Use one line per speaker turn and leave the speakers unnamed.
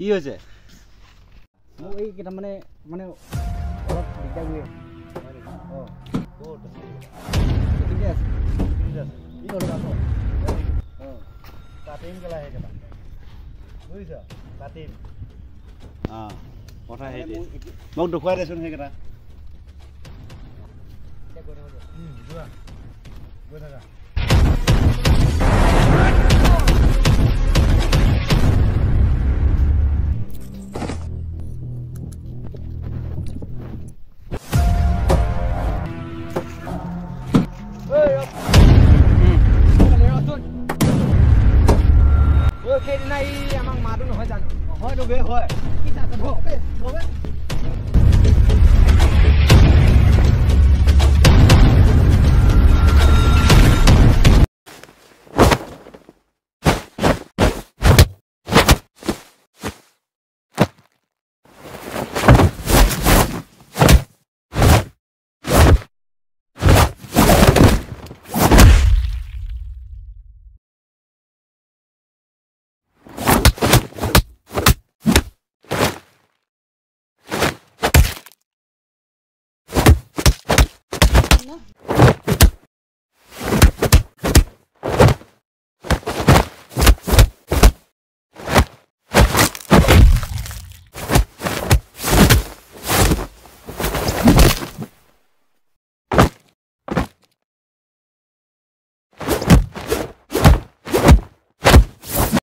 কি হৈছে
মোক এই কেইটা মানে মানে অলপ দিগদাৰ কৰি আছে
ক'ত আছে
ঠিকে আছে
কি হ'ল কাটিম কেলা সেইকেইটা বুজিছ কাটিম কথা সেইটোৱে মোক দেখুৱাই দেচোন সেইকেইটা গৈ থাকা
সেইদিনা ই আমাক মাতো নহয় জানো
হয়তো বে হয়